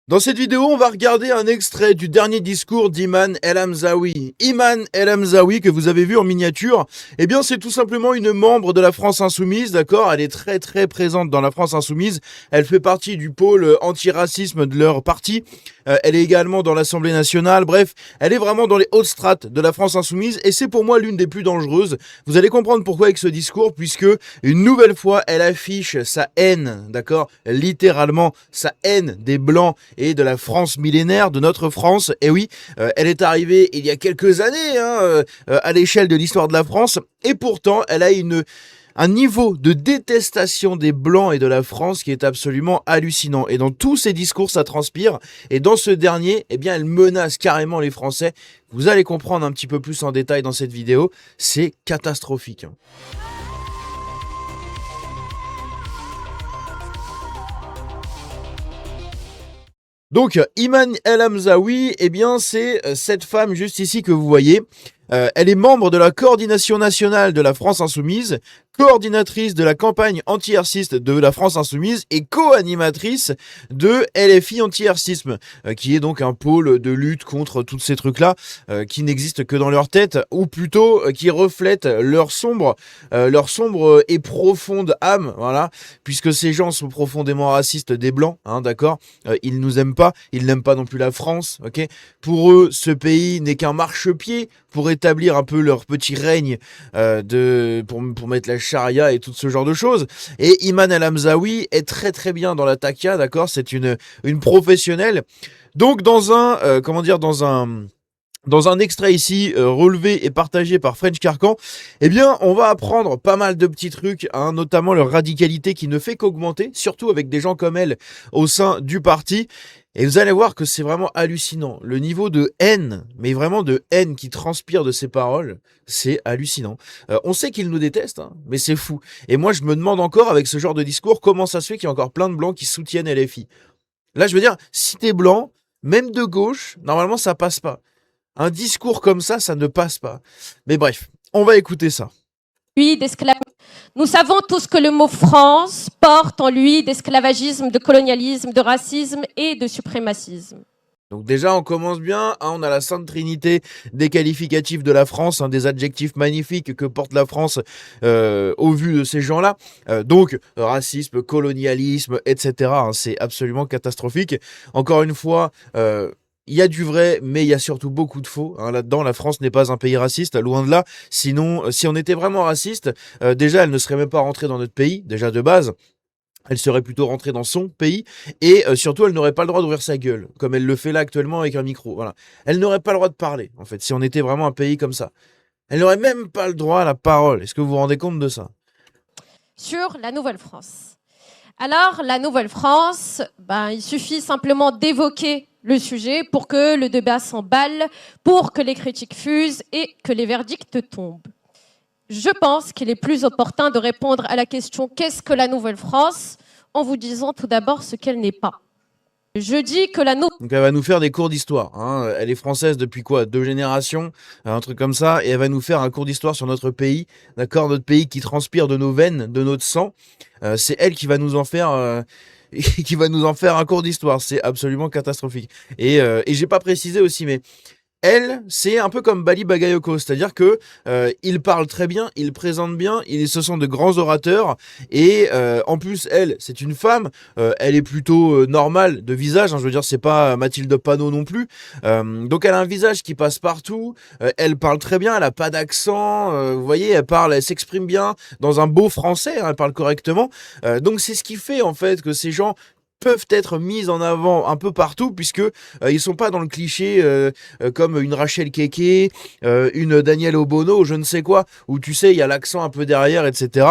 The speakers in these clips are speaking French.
Dans cette vidéo, on va regarder un extrait du dernier discours d'Iman El Hamzaoui. Iman El Hamzaoui, que vous avez vu en miniature, eh bien, c'est tout simplement une membre de la France Insoumise, d'accord? Elle est très très présente dans la France Insoumise. Elle fait partie du pôle antiracisme de leur parti. Elle est également dans l'Assemblée nationale. Bref, elle est vraiment dans les hautes strates de la France Insoumise et c'est pour moi l'une des plus dangereuses. Vous allez comprendre pourquoi avec ce discours, puisque une nouvelle fois, elle affiche sa haine, d'accord? Littéralement, sa haine des Blancs et de la France millénaire, de notre France. Et oui, elle est arrivée il y a quelques années à l'échelle de l'histoire de la France, et pourtant elle a un niveau de détestation des Blancs et de la France qui est absolument hallucinant. Et dans tous ses discours, ça transpire. Et dans ce dernier, eh bien, elle menace carrément les Français. Vous allez comprendre un petit peu plus en détail dans cette vidéo. C'est catastrophique. Donc, Iman El Hamzaoui, eh bien, c'est cette femme juste ici que vous voyez. Elle est membre de la coordination nationale de la France Insoumise, coordinatrice de la campagne anti-herciste de la France Insoumise et co-animatrice de LFI Anti-Hercisme, qui est donc un pôle de lutte contre tous ces trucs-là, qui n'existent que dans leur tête, ou plutôt qui reflètent leur sombre et profonde âme, voilà, puisque ces gens sont profondément racistes des Blancs, hein, d'accord. Ils nous aiment pas, ils n'aiment pas non plus la France, ok. Pour eux, ce pays n'est qu'un marchepied pour établir un peu leur petit règne pour mettre la charia et tout ce genre de choses. Et Iman El Hamzaoui est très très bien dans la takia, d'accord. C'est une professionnelle. Donc dans un extrait ici relevé et partagé par French Carcan, eh bien, on va apprendre pas mal de petits trucs, hein, notamment leur radicalité qui ne fait qu'augmenter, surtout avec des gens comme elle au sein du parti. Et vous allez voir que c'est vraiment hallucinant. Le niveau de haine, mais vraiment de haine qui transpire de ces paroles, c'est hallucinant. On sait qu'ils nous détestent, hein, mais c'est fou. Et moi, je me demande encore, avec ce genre de discours, comment ça se fait qu'il y a encore plein de blancs qui soutiennent LFI. Là, je veux dire, si t'es blanc, même de gauche, normalement, ça passe pas. Un discours comme ça ne passe pas. Mais bref, on va écouter ça. Lui d'esclavage. Nous savons tous que le mot France porte en lui d'esclavagisme, de colonialisme, de racisme et de suprémacisme. Donc déjà, on commence bien, hein, on a la sainte trinité des qualificatifs de la France, hein, des adjectifs magnifiques que porte la France au vu de ces gens-là. Donc, racisme, colonialisme, etc. Hein, c'est absolument catastrophique. Encore une fois, il y a du vrai, mais il y a surtout beaucoup de faux. Hein. Là-dedans, la France n'est pas un pays raciste, loin de là. Sinon, si on était vraiment raciste, déjà, elle ne serait même pas rentrée dans notre pays, déjà de base. Elle serait plutôt rentrée dans son pays et surtout elle n'aurait pas le droit d'ouvrir sa gueule comme elle le fait là actuellement avec un micro. Voilà, elle n'aurait pas le droit de parler en fait si on était vraiment un pays comme ça. Elle n'aurait même pas le droit à la parole. Est-ce que vous vous rendez compte de ça? Sur la Nouvelle-France. Alors, la Nouvelle-France, il suffit simplement d'évoquer le sujet pour que le débat s'emballe, pour que les critiques fusent et que les verdicts tombent. Je pense qu'il est plus opportun de répondre à la question « Qu'est-ce que la Nouvelle-France ?» en vous disant tout d'abord ce qu'elle n'est pas. Je dis que la Nouvelle-France... Donc elle va nous faire des cours d'histoire. Hein. Elle est française depuis quoi? 2 générations, un truc comme ça, et elle va nous faire un cours d'histoire sur notre pays, d'accord? Notre pays qui transpire de nos veines, de notre sang. C'est elle qui va nous en faire... qui va nous en faire un cours d'histoire. C'est absolument catastrophique. Et j'ai pas précisé aussi, mais elle, c'est un peu comme Bali Bagayoko, c'est-à-dire que il parle très bien, il présente bien, ce sont de grands orateurs et en plus elle, c'est une femme, elle est plutôt normale de visage, hein, je veux dire c'est pas Mathilde Panot non plus, donc elle a un visage qui passe partout, elle parle très bien, elle a pas d'accent, vous voyez, elle s'exprime bien dans un beau français, hein, elle parle correctement, donc c'est ce qui fait en fait que ces gens peuvent être mises en avant un peu partout puisque ils sont pas dans le cliché comme une Rachel Keke, une Danielle Obono, je ne sais quoi, où tu sais il y a l'accent un peu derrière, etc.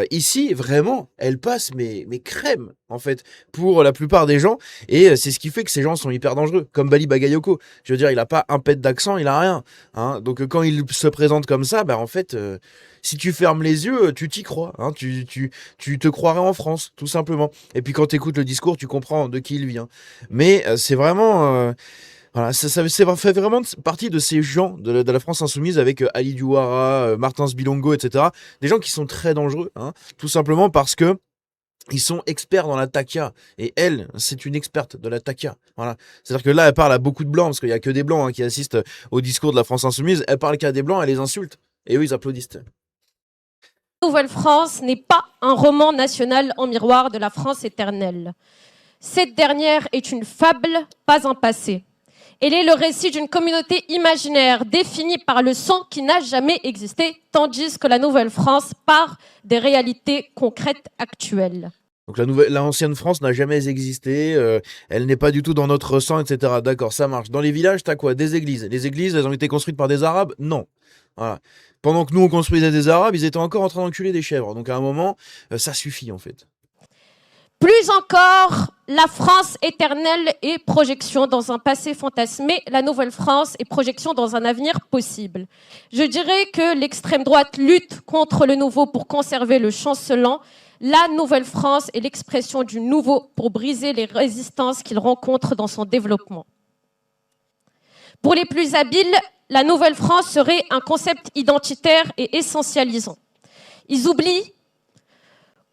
Ici vraiment, elle passe mais crème en fait pour la plupart des gens et c'est ce qui fait que ces gens sont hyper dangereux, comme Bali Bagayoko. Je veux dire, il a pas un pet d'accent, il a rien. Hein. Donc quand il se présente comme ça, en fait. Si tu fermes les yeux, tu t'y crois. Hein, tu te croirais en France, tout simplement. Et puis quand tu écoutes le discours, tu comprends de qui il vient. Mais c'est vraiment... voilà, ça fait vraiment partie de ces gens de la France insoumise avec Ali Douara, Martins Bilongo, etc. Des gens qui sont très dangereux, hein, tout simplement parce que Ils sont experts dans la takia. Et elle, c'est une experte de la takia. Voilà. C'est-à-dire que là, elle parle à beaucoup de blancs, parce qu'il y a que des blancs qui assistent au discours de la France insoumise. Elle parle qu'à des blancs, elle les insulte. Et eux, ils applaudissent. Nouvelle-France n'est pas un roman national en miroir de la France éternelle. Cette dernière est une fable, pas un passé. Elle est le récit d'une communauté imaginaire définie par le sang qui n'a jamais existé, tandis que la Nouvelle-France part des réalités concrètes actuelles. Donc l'ancienne France n'a jamais existé, elle n'est pas du tout dans notre sang, etc. D'accord, ça marche. Dans les villages, t'as quoi? Des églises. Les églises, elles ont été construites par des Arabes? Non. Voilà. Pendant que nous, on construisait des Arabes, ils étaient encore en train d'enculer des chèvres. Donc à un moment, ça suffit en fait. Plus encore, la France éternelle est projection dans un passé fantasmé, la Nouvelle-France est projection dans un avenir possible. Je dirais que l'extrême droite lutte contre le nouveau pour conserver le chancelant. La Nouvelle-France est l'expression du nouveau pour briser les résistances qu'il rencontre dans son développement. Pour les plus habiles, la Nouvelle-France serait un concept identitaire et essentialisant. Ils oublient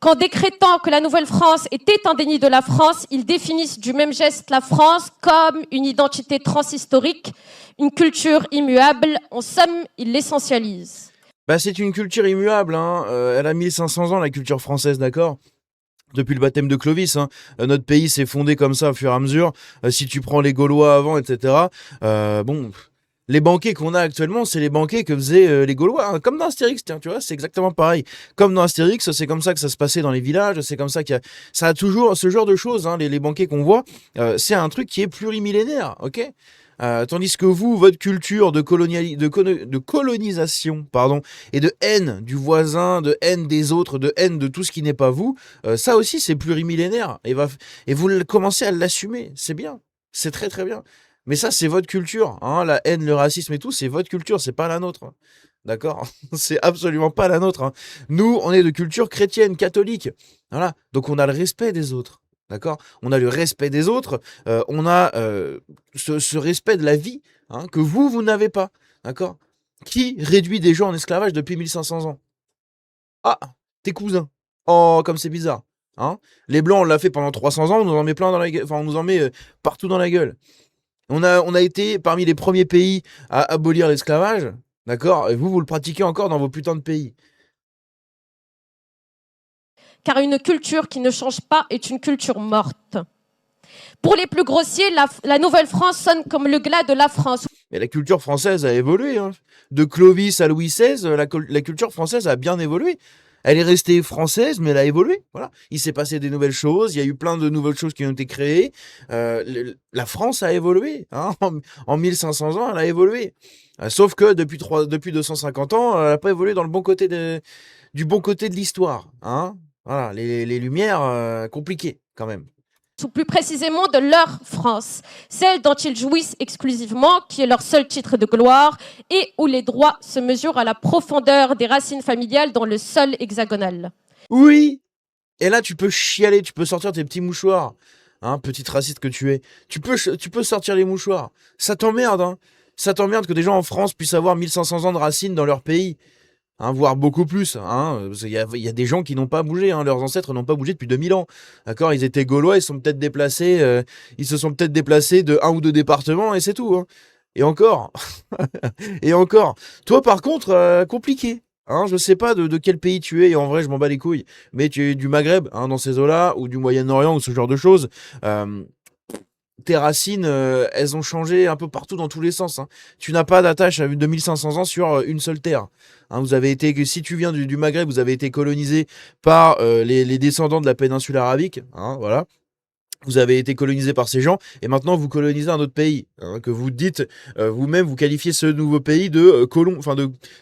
qu'en décrétant que la Nouvelle-France était un déni de la France, ils définissent du même geste la France comme une identité transhistorique, une culture immuable. En somme, ils l'essentialisent. Bah, c'est une culture immuable, hein. Elle a 1500 ans, la culture française, d'accord? Depuis le baptême de Clovis, hein. Notre pays s'est fondé comme ça au fur et à mesure. Si tu prends les Gaulois avant, etc., bon... Les banquets qu'on a actuellement, c'est les banquets que faisaient les Gaulois, hein, comme dans Astérix, tiens, tu vois, c'est exactement pareil. Comme dans Astérix, c'est comme ça que ça se passait dans les villages, c'est comme ça qu'il y a... Ça a toujours ce genre de choses, hein, les banquets qu'on voit, c'est un truc qui est plurimillénaire, ok? Tandis que vous, votre culture de colonisation, pardon, et de haine du voisin, de haine des autres, de haine de tout ce qui n'est pas vous, ça aussi c'est plurimillénaire, et vous commencez à l'assumer, c'est bien, c'est très très bien. Mais ça, c'est votre culture, hein, la haine, le racisme et tout, c'est votre culture, c'est pas la nôtre. Hein. D'accord? C'est absolument pas la nôtre. Hein. Nous, on est de culture chrétienne, catholique. Voilà. Donc, on a le respect des autres. D'accord? On a le respect des autres. On a ce respect de la vie hein, que vous n'avez pas. D'accord? Qui réduit des gens en esclavage depuis 1500 ans? Ah, tes cousins. Oh, comme c'est bizarre. Hein? Les Blancs, on l'a fait pendant 300 ans, on nous en met plein dans la gueule. Enfin, on nous en met partout dans la gueule. On a été parmi les premiers pays à abolir l'esclavage, d'accord? Et vous le pratiquez encore dans vos putains de pays. Car une culture qui ne change pas est une culture morte. Pour les plus grossiers, la Nouvelle-France sonne comme le glas de la France. Mais la culture française a évolué. Hein. De Clovis à Louis XVI, la culture française a bien évolué. Elle est restée française, mais elle a évolué. Voilà. Il s'est passé des nouvelles choses. Il y a eu plein de nouvelles choses qui ont été créées. La France a évolué. Hein. En 1500 ans, elle a évolué. Sauf que depuis 250 ans, elle n'a pas évolué dans le bon côté du bon côté de l'histoire. Hein. Voilà. Les lumières, compliquées quand même. Ou plus précisément de leur France, celle dont ils jouissent exclusivement, qui est leur seul titre de gloire, et où les droits se mesurent à la profondeur des racines familiales dans le sol hexagonal. Oui. Et là, tu peux chialer, tu peux sortir tes petits mouchoirs. Hein, petite raciste que tu es. Tu peux sortir les mouchoirs. Ça t'emmerde, hein. Ça t'emmerde que des gens en France puissent avoir 1500 ans de racines dans leur pays. Hein, voire beaucoup plus. Hein. Il y a des gens qui n'ont pas bougé. Hein. Leurs ancêtres n'ont pas bougé depuis 2000 ans. D'accord? Ils étaient gaulois, ils se sont peut-être déplacés. Ils se sont peut-être déplacés de 1 ou 2 départements et c'est tout. Hein. Et encore. Et encore. Toi, par contre, compliqué. Hein, je sais pas de quel pays tu es, et en vrai, je m'en bats les couilles. Mais tu es du Maghreb, hein, dans ces eaux-là, ou du Moyen-Orient, ou ce genre de choses. Tes racines, elles ont changé un peu partout dans tous les sens. Hein. Tu n'as pas d'attache de 1500 ans sur une seule terre. Hein, vous avez été, si tu viens du Maghreb, vous avez été colonisé par les descendants de la péninsule arabique. Hein, voilà. Vous avez été colonisé par ces gens et maintenant vous colonisez un autre pays hein, que vous dites vous-même vous qualifiez ce nouveau pays de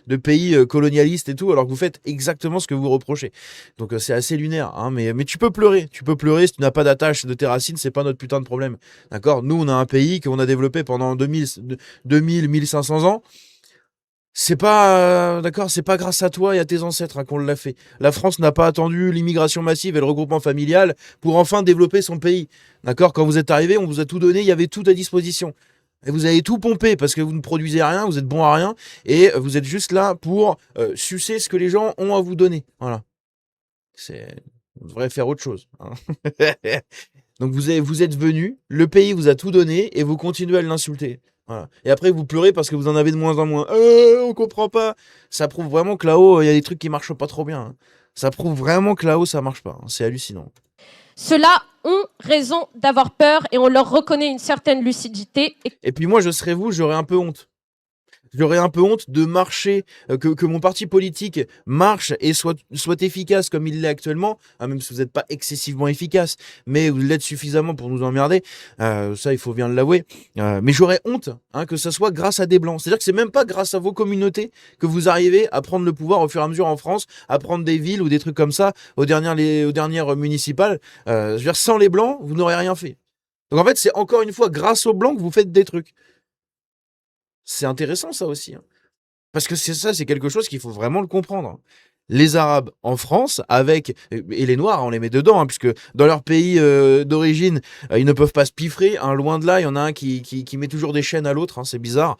de pays colonialiste et tout alors que vous faites exactement ce que vous reprochez. Donc c'est assez lunaire hein, mais tu peux pleurer si tu n'as pas d'attache de tes racines, c'est pas notre putain de problème. D'accord? Nous on a un pays qu'on a développé pendant 1500 ans. C'est pas d'accord, c'est pas grâce à toi et à tes ancêtres hein, qu'on l'a fait. La France n'a pas attendu l'immigration massive et le regroupement familial pour enfin développer son pays. D'accord? Quand vous êtes arrivé, on vous a tout donné, il y avait tout à disposition. Et vous avez tout pompé parce que vous ne produisez rien, vous êtes bon à rien et vous êtes juste là pour sucer ce que les gens ont à vous donner. Voilà. C'est On devrait faire autre chose, hein. Donc vous êtes venu, le pays vous a tout donné et vous continuez à l'insulter. Voilà. Et après vous pleurez parce que vous en avez de moins en moins. On comprend pas. Ça prouve vraiment que là-haut, il y a des trucs qui marchent pas trop bien, hein. Ça prouve vraiment que là-haut, ça marche pas, hein. C'est hallucinant. Ceux-là ont raison d'avoir peur et on leur reconnaît une certaine lucidité. Et puis moi, je serais vous, j'aurais un peu honte. J'aurais un peu honte de marcher, que mon parti politique marche et soit efficace comme il l'est actuellement, hein, même si vous n'êtes pas excessivement efficace, mais vous l'êtes suffisamment pour nous emmerder, ça il faut bien l'avouer, mais j'aurais honte, hein, que ça soit grâce à des Blancs. C'est-à-dire que c'est même pas grâce à vos communautés que vous arrivez à prendre le pouvoir au fur et à mesure en France, à prendre des villes ou des trucs comme ça, aux dernières municipales. Je veux dire, sans les Blancs, vous n'aurez rien fait. Donc en fait, c'est encore une fois grâce aux Blancs que vous faites des trucs. C'est intéressant ça aussi, hein. Parce que c'est quelque chose qu'il faut vraiment le comprendre, hein. Les Arabes en France, et les Noirs, on les met dedans, hein, puisque dans leur pays d'origine, ils ne peuvent pas se piffrer, hein, loin de là, il y en a un qui met toujours des chaînes à l'autre, hein, c'est bizarre.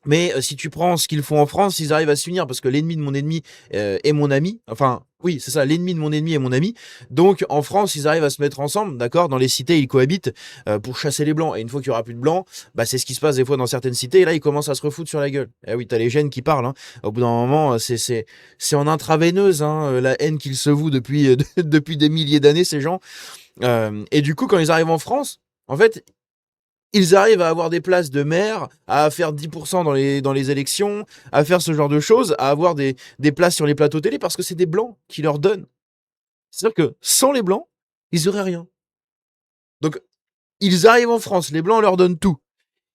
Mais si tu prends ce qu'ils font en France, ils arrivent à s'unir parce que l'ennemi de mon ennemi est mon ami. Enfin, oui, c'est ça, l'ennemi de mon ennemi est mon ami. Donc, en France, ils arrivent à se mettre ensemble, d'accord. Dans les cités, ils cohabitent pour chasser les Blancs. Et une fois qu'il y aura plus de Blancs, bah, c'est ce qui se passe des fois dans certaines cités. Et là, ils commencent à se refoutre sur la gueule. Eh oui, t'as les gènes qui parlent, hein. Au bout d'un moment, c'est en intraveineuse, hein, la haine qu'ils se vouent depuis, depuis des milliers d'années, ces gens. Et du coup, quand ils arrivent en France, en fait, ils arrivent à avoir des places de maire, à faire 10% dans les élections, à faire ce genre de choses, à avoir des places sur les plateaux télé parce que c'est des blancs qui leur donnent. C'est-à-dire que sans les blancs, ils auraient rien. Donc, ils arrivent en France, les blancs leur donnent tout.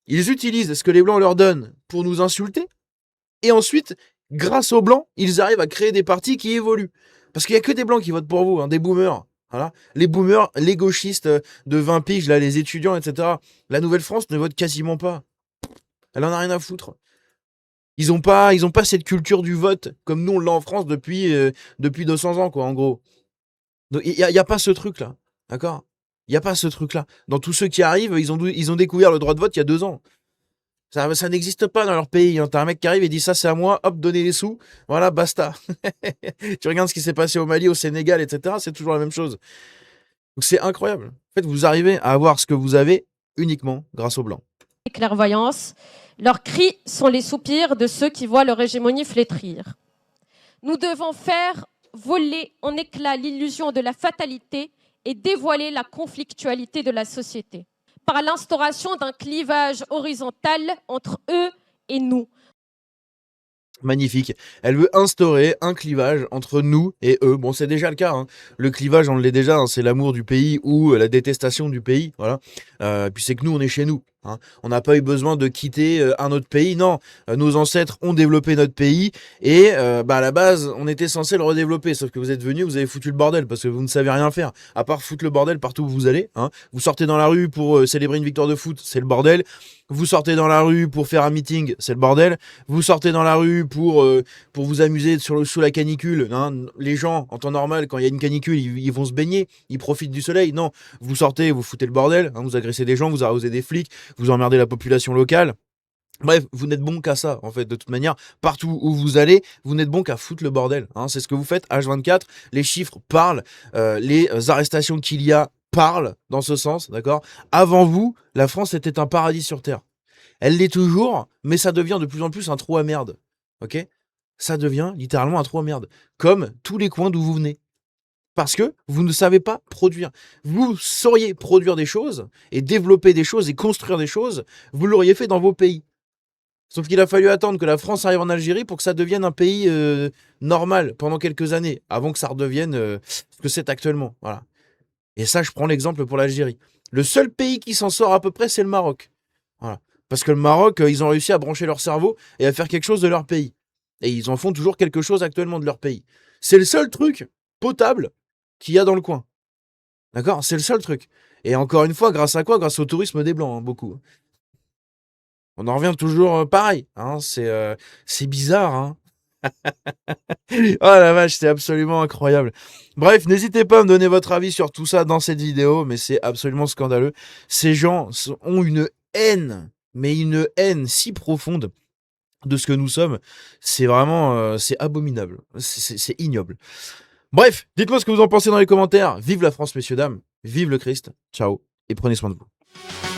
Ils utilisent ce que les blancs leur donnent pour nous insulter. Et ensuite, grâce aux blancs, ils arrivent à créer des partis qui évoluent. Parce qu'il n'y a que des blancs qui votent pour vous, hein, des boomers. Voilà. Les boomers, les gauchistes de 20 piges, là, les étudiants, etc. La Nouvelle-France ne vote quasiment pas. Elle en a rien à foutre. Ils ont pas cette culture du vote comme nous on l'a en France depuis 200 ans, quoi, en gros. Donc y a pas ce truc-là, d'accord. Il y a pas ce truc-là. Dans tous ceux qui arrivent, ils ont découvert le droit de vote il y a 2 ans. Ça n'existe pas dans leur pays, hein. T'as un mec qui arrive et dit ça c'est à moi, hop, donnez les sous, voilà, basta. Tu regardes ce qui s'est passé au Mali, au Sénégal, etc. C'est toujours la même chose. Donc c'est incroyable. En fait, vous arrivez à avoir ce que vous avez uniquement grâce aux blancs. Clairvoyance. Leurs cris sont les soupirs de ceux qui voient leur hégémonie flétrir. Nous devons faire voler en éclats l'illusion de la fatalité et dévoiler la conflictualité de la société par l'instauration d'un clivage horizontal entre eux et nous. Magnifique. Elle veut instaurer un clivage entre nous et eux. Bon, c'est déjà le cas, hein. Le clivage, on l'est déjà, hein. C'est l'amour du pays ou la détestation du pays. Voilà. Puis c'est que nous, on est chez nous, hein. On n'a pas eu besoin de quitter un autre pays. Non, nos ancêtres ont développé notre pays et à la base, on était censé le redévelopper. Sauf que vous êtes venus, vous avez foutu le bordel parce que vous ne savez rien faire à part foutre le bordel partout où vous allez, hein. Vous sortez dans la rue pour célébrer une victoire de foot, c'est le bordel. Vous sortez dans la rue pour faire un meeting, c'est le bordel. Vous sortez dans la rue pour vous amuser sous la canicule, hein. Les gens, en temps normal, quand il y a une canicule, ils vont se baigner, ils profitent du soleil. Non, vous sortez, vous foutez le bordel, hein, vous agressez des gens, vous arrosez des flics, vous emmerdez la population locale. Bref, vous n'êtes bon qu'à ça, en fait, de toute manière. Partout où vous allez, vous n'êtes bon qu'à foutre le bordel, hein. C'est ce que vous faites, H24. Les chiffres parlent, les arrestations qu'il y a parlent dans ce sens, d'accord. Avant vous, la France était un paradis sur Terre. Elle l'est toujours, mais ça devient de plus en plus un trou à merde, ok. Ça devient littéralement un trou à merde, comme tous les coins d'où vous venez. Parce que vous ne savez pas produire. Vous sauriez produire des choses, et développer des choses, et construire des choses, vous l'auriez fait dans vos pays. Sauf qu'il a fallu attendre que la France arrive en Algérie pour que ça devienne un pays normal pendant quelques années, avant que ça redevienne ce que c'est actuellement. Voilà. Et ça, je prends l'exemple pour l'Algérie. Le seul pays qui s'en sort à peu près, c'est le Maroc. Voilà. Parce que le Maroc, ils ont réussi à brancher leur cerveau et à faire quelque chose de leur pays. Et ils en font toujours quelque chose actuellement de leur pays. C'est le seul truc potable qu'il y a dans le coin. D'accord. C'est le seul truc. Et encore une fois, grâce à quoi? Grâce au tourisme des Blancs, hein, beaucoup. On en revient toujours pareil, hein. C'est bizarre, hein. Oh la vache, c'est absolument incroyable. Bref, n'hésitez pas à me donner votre avis sur tout ça dans cette vidéo, mais c'est absolument scandaleux. Ces gens ont une haine, mais une haine si profonde de ce que nous sommes. C'est vraiment, c'est abominable. C'est ignoble. Bref, dites-moi ce que vous en pensez dans les commentaires. Vive la France, messieurs, dames. Vive le Christ. Ciao. Et prenez soin de vous.